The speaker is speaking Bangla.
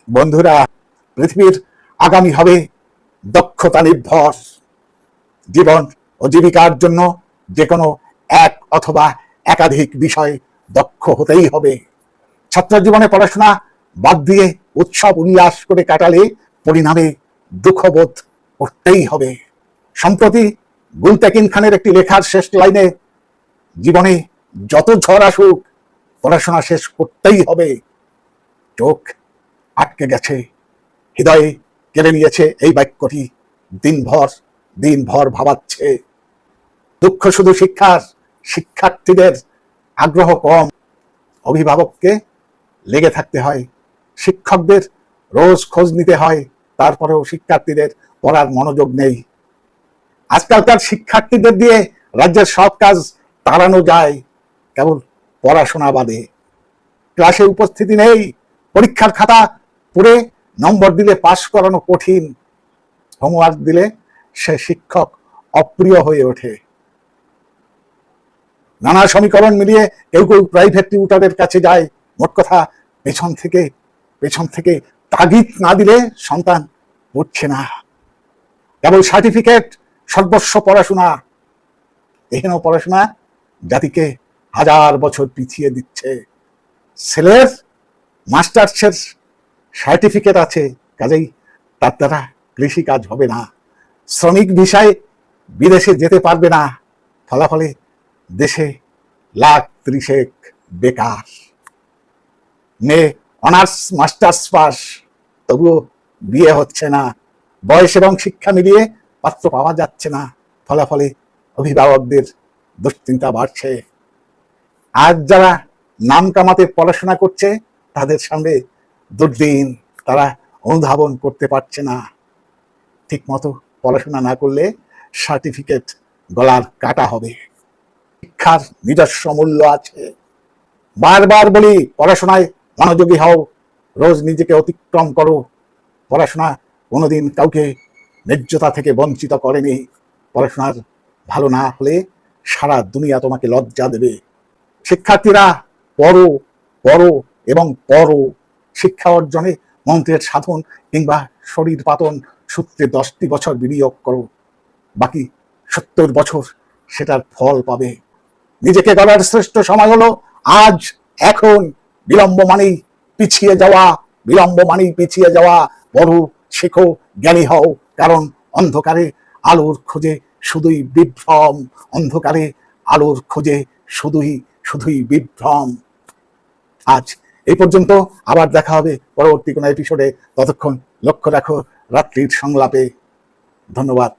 বন্ধুরা, পৃথিবীর আগামী হবে দক্ষতা নির্ভর। জীবন ও জীবিকার জন্য যে কোনো এক অথবা একাধিক বিষয় দক্ষ হতেই হবে। ছাত্র জীবনে পড়াশোনা বাদ দিয়ে উৎসব উল্লাস করে কাটালে পরিণামে দুঃখবোধ করতেই হবে। সম্প্রতি গুলতেকিন খানের একটি লেখার শেষ লাইনে, জীবনে যত ঝড় আসুক পড়াশোনা শেষ করতেই হবে। চোখ আটকে গেছে, হৃদয়ে কেড়ে নিয়েছে এই বাক্যটি। দিনভর ভাবাচ্ছে। দুঃখ শুধু শিক্ষার্থীদের আগ্রহ কম। অভিভাবককে লেগে থাকতে হয়, শিক্ষকদের রোজ খোঁজ নিতে হয়, তারপরেও শিক্ষার্থীদের পড়ার মনোযোগ নেই। আজকালকার শিক্ষার্থীদের দিয়ে রাজ্যের সব কাজ তাড়ানো যায়, কেবল পড়াশোনা বাদে। ক্লাসে উপস্থিতি নেই, পরীক্ষার খাতা পড়ে নম্বর দিলে পাস করানো কঠিন, হোমওয়ার্ক দিলে সে শিক্ষক অপ্রিয় হয়ে ওঠে। নানা সমীকরণ মিলিয়ে কেউ প্রাইভেট টিউটরের কাছে যায়। মোট কথা, পেছন থেকে তাগিদ না দিলে সন্তান পড়ছে না। কেবল সার্টিফিকেট, সর্বস্ব পড়াশোনা। এহেন পড়াশোনা জাতিকে হাজার বছর পিছিয়ে দিচ্ছে। ছেলের মাস্টার্সের সার্টিফিকেট আছে, কাজেই তার দ্বারা কৃষি কাজ হবে না। শ্রমিক ভিসায় বিদেশে যেতে পারবে না, ফলাফলে দেশে লাখ 30 বেকার। মেয়ে অনার্স মাস্টার্স পাস, তবুও বিয়ে হচ্ছে না। বয়স এবং শিক্ষা মিলিয়ে পাত্র পাওয়া যাচ্ছে না, ফলাফলে অভিভাবকদের দুশ্চিন্তা বাড়ছে। আজ যারা নাম কামাতে পড়াশোনা করছে তাদের সামনে দুর্দিন, তারা অনুধাবন করতে পারছে না। ঠিক মতো পড়াশোনা না করলে সার্টিফিকেট গলার কাটা হবে। শিক্ষার নিজস্ব মূল্য আছে। বারবার বলি, পড়াশোনায় মনোযোগী হও, রোজ নিজেকে অতিক্রম করো। পড়াশোনা কোনোদিন কাউকে ন্যায্যতা থেকে বঞ্চিত করেনি। পড়াশোনার ভালো না হলে সারা দুনিয়া তোমাকে লজ্জা দেবে। শিক্ষার্থীরা পড়ো এবং পড়ো। শিক্ষা অর্জনে মন্ত্রের সাধন কিংবা শরীর পাতন সূত্রে 10টি বছর বিনিয়োগ করো, বাকি 70 বছর সেটার ফল পাবে। নিজেকে গড়ার শ্রেষ্ঠ সময় হলো আজ, এখন। বিলম্ব মানেই পিছিয়ে যাওয়া। পড়ো, শেখো, জ্ঞানী হও, কারণ অন্ধকারে আলোর খোঁজে শুধুই বিভ্রম। অন্ধকারে আলোর খোঁজে শুধুই বিভ্রম। আজ এই পর্যন্ত, আবার দেখা হবে পরবর্তী কোনো এপিসোডে। ততক্ষণ লক্ষ্য রাখো রাত্রির সংলাপে। ধন্যবাদ।